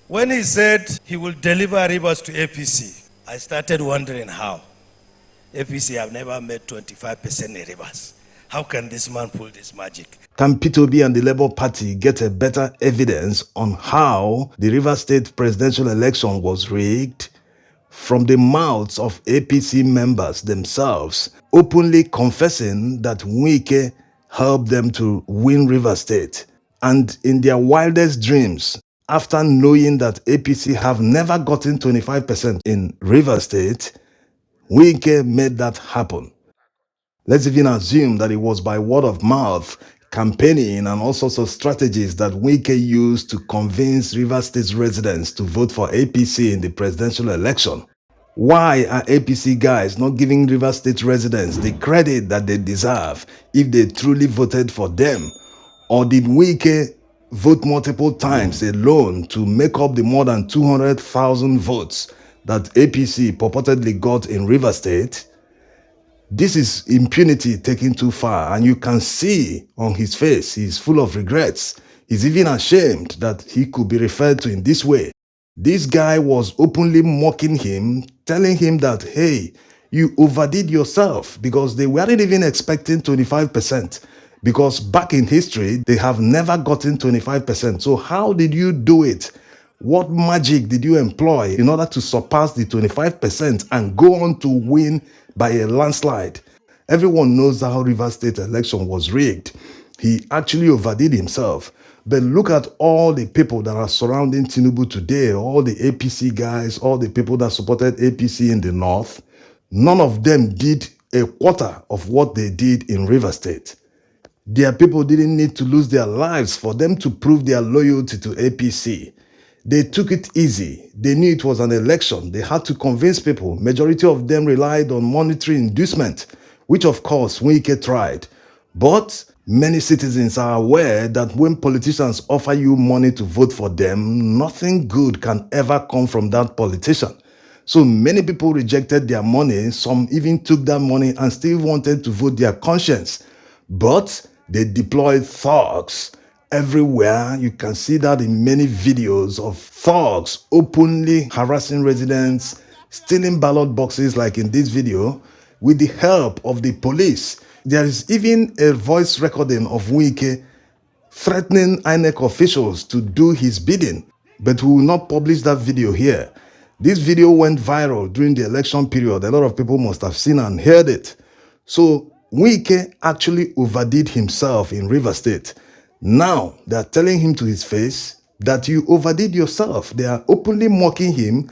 When he said he will deliver rivers to APC, I started wondering how. APC have never made 25% in rivers. How can this man pull this magic? Can P2B and the Labour Party get a better evidence on how the Rivers State presidential election was rigged? From the mouths of APC members themselves, openly confessing that Wike helped them to win Rivers State. And in their wildest dreams, after knowing that APC have never gotten 25% in Rivers State, Wike made that happen. Let's even assume that it was by word of mouth, campaigning, and all sorts of strategies that Wike used to convince Rivers State residents to vote for APC in the presidential election. Why are APC guys not giving Rivers State residents the credit that they deserve if they truly voted for them? Or did Wike vote multiple times alone to make up the more than 200,000 votes that APC purportedly got in Rivers State? This is impunity taken too far, and you can see on his face he's full of regrets. He's even ashamed that he could be referred to in this way. This guy was openly mocking him, telling him that, hey, you overdid yourself, because they weren't even expecting 25%. Because back in history, they have never gotten 25%. So how did you do it? What magic did you employ in order to surpass the 25% and go on to win by a landslide? Everyone knows how Rivers State election was rigged. He actually overdid himself. But look at all the people that are surrounding Tinubu today, all the APC guys, all the people that supported APC in the north. None of them did a quarter of what they did in Rivers State. Their people didn't need to lose their lives for them to prove their loyalty to APC. They took it easy. They knew it was an election. They had to convince people. Majority of them relied on monetary inducement, which of course Wike tried. But many citizens are aware that when politicians offer you money to vote for them, nothing good can ever come from that politician. So many people rejected their money. Some even took that money and still wanted to vote their conscience. But they deployed thugs everywhere. You can see that in many videos of thugs openly harassing residents, stealing ballot boxes like in this video, with the help of the police. There is even a voice recording of Wike threatening INEC officials to do his bidding, but we will not publish that video here. This video went viral during the election period. A lot of people must have seen and heard it. So Wike actually overdid himself in Rivers State. Now they are telling him to his face that you overdid yourself. They are openly mocking him.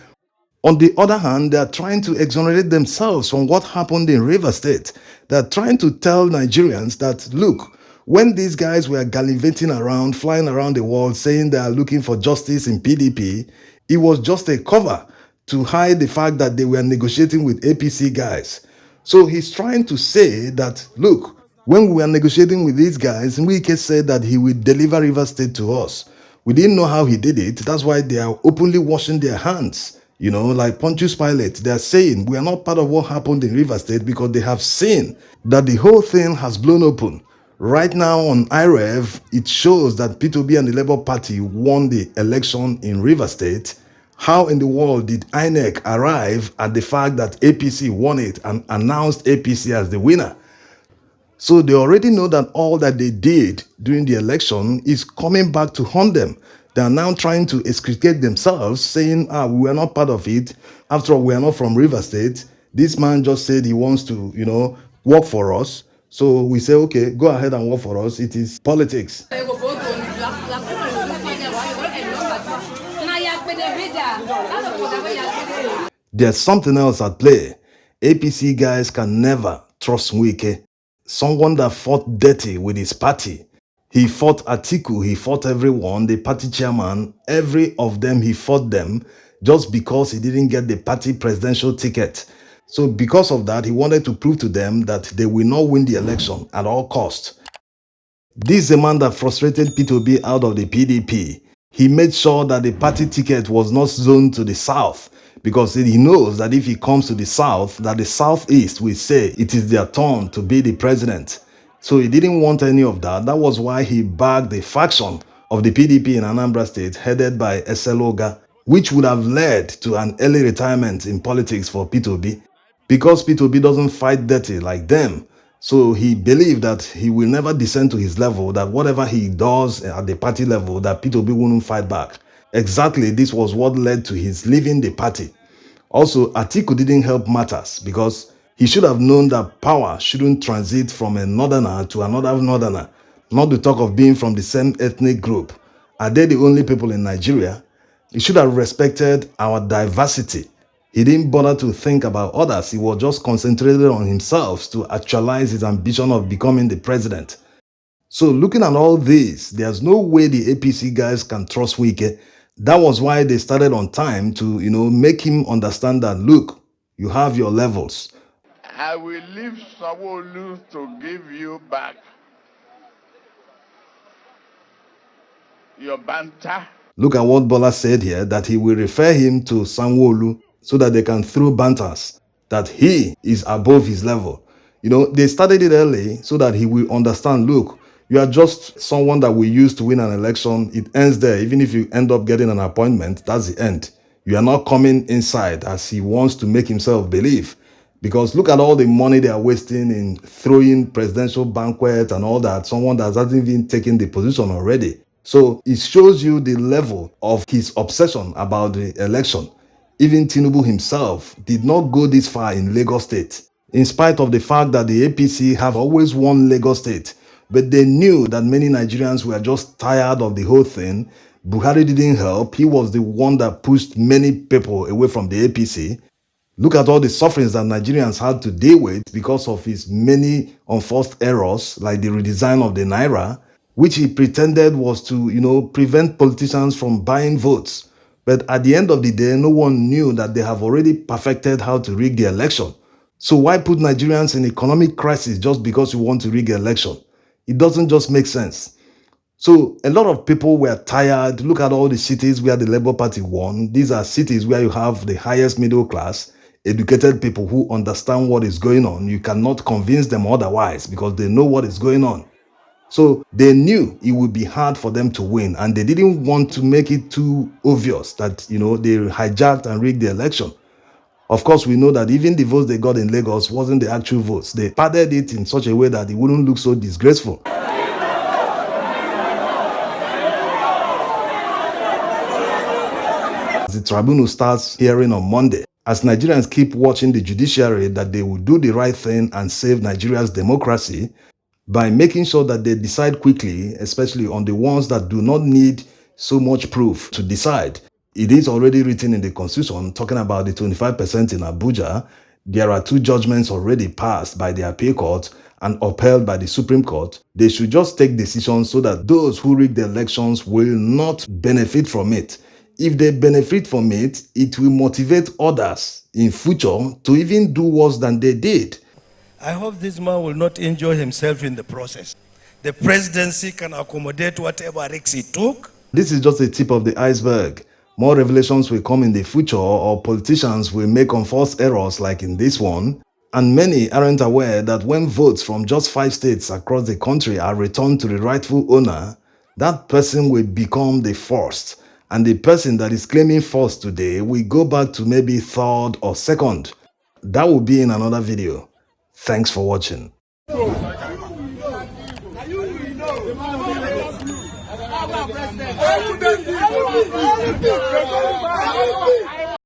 On the other hand, they are trying to exonerate themselves from what happened in Rivers State. They are trying to tell Nigerians that, look, when these guys were gallivanting around, flying around the world, saying they are looking for justice in PDP, it was just a cover to hide the fact that they were negotiating with APC guys. So he's trying to say that, look, when we were negotiating with these guys, Wike said that he will deliver Rivers State to us. We didn't know how he did it. That's why they are openly washing their hands. You know, like Pontius Pilate, they are saying we are not part of what happened in Rivers State because they have seen that the whole thing has blown open. Right now on IREV, it shows that P2B and the Labour Party won the election in Rivers State. How in the world did INEC arrive at the fact that APC won it and announced APC as the winner? So they already know that all that they did during the election is coming back to haunt them. They are now trying to extricate themselves, saying, we were not part of it. After all, we are not from Rivers State. This man just said he wants to, work for us. So we say, okay, go ahead and work for us. It is politics. There's something else at play. APC guys can never trust Wike, someone that fought dirty with his party. He fought Atiku, he fought everyone, the party chairman, every of them, he fought them just because he didn't get the party presidential ticket. So because of that, he wanted to prove to them that they will not win the election at all costs. This is a man that frustrated P2B out of the PDP. He made sure that the party ticket was not zoned to the south, because he knows that if he comes to the south, that the southeast will say it is their turn to be the president. So he didn't want any of that. That was why he backed the faction of the PDP in Anambra State headed by Eseloga. which would have led to an early retirement in politics for P2B. Because P2B doesn't fight dirty like them, so he believed that he will never descend to his level, that whatever he does at the party level, that P2B wouldn't fight back. Exactly, this was what led to his leaving the party. Also, Atiku didn't help matters because he should have known that power shouldn't transit from a northerner to another northerner, not to talk of being from the same ethnic group. Are they the only people in Nigeria? He should have respected our diversity. He didn't bother to think about others. He was just concentrated on himself to actualize his ambition of becoming the president. So looking at all this, there's no way the APC guys can trust Wike. That was why they started on time to, make him understand that, look, you have your levels. I will leave Sanwo-Olu to give you back your banter. Look at what Bola said here, that he will refer him to Sanwo-Olu so that they can throw banters, that he is above his level. They started it early so that he will understand, look, you are just someone that we use to win an election. It ends there. Even if you end up getting an appointment, that's the end. You are not coming inside as he wants to make himself believe. Because look at all the money they are wasting in throwing presidential banquets and all that. Someone that hasn't even taken the position already. So it shows you the level of his obsession about the election. Even Tinubu himself did not go this far in Lagos State, in spite of the fact that the APC have always won Lagos State. But they knew that many Nigerians were just tired of the whole thing. Buhari didn't help. He was the one that pushed many people away from the APC. Look at all the sufferings that Nigerians had to deal with because of his many unforced errors, like the redesign of the Naira, which he pretended was to, prevent politicians from buying votes. But at the end of the day, no one knew that they have already perfected how to rig the election. So why put Nigerians in economic crisis just because you want to rig the election? It doesn't just make sense. So a lot of people were tired. Look at all the cities where the Labour Party won. These are cities where you have the highest middle class, educated people who understand what is going on. You cannot convince them otherwise because they know what is going on. So they knew it would be hard for them to win, and they didn't want to make it too obvious that, they hijacked and rigged the election. Of course, we know that even the votes they got in Lagos wasn't the actual votes. They padded it in such a way that it wouldn't look so disgraceful. As the tribunal starts hearing on Monday, as Nigerians keep watching the judiciary, that they will do the right thing and save Nigeria's democracy by making sure that they decide quickly, especially on the ones that do not need so much proof to decide. It is already written in the Constitution, talking about the 25% in Abuja. There are 2 judgments already passed by the appeal court and upheld by the Supreme Court. They should just take decisions so that those who rig the elections will not benefit from it. If they benefit from it, it will motivate others in future to even do worse than they did. I hope this man will not injure himself in the process. The presidency can accommodate whatever risks he took. This is just the tip of the iceberg. More revelations will come in the future, or politicians will make unforced errors like in this one. And many aren't aware that when votes from just 5 states across the country are returned to the rightful owner, that person will become the first. And the person that is claiming first today will go back to maybe third or second. That will be in another video. Thanks for watching. President.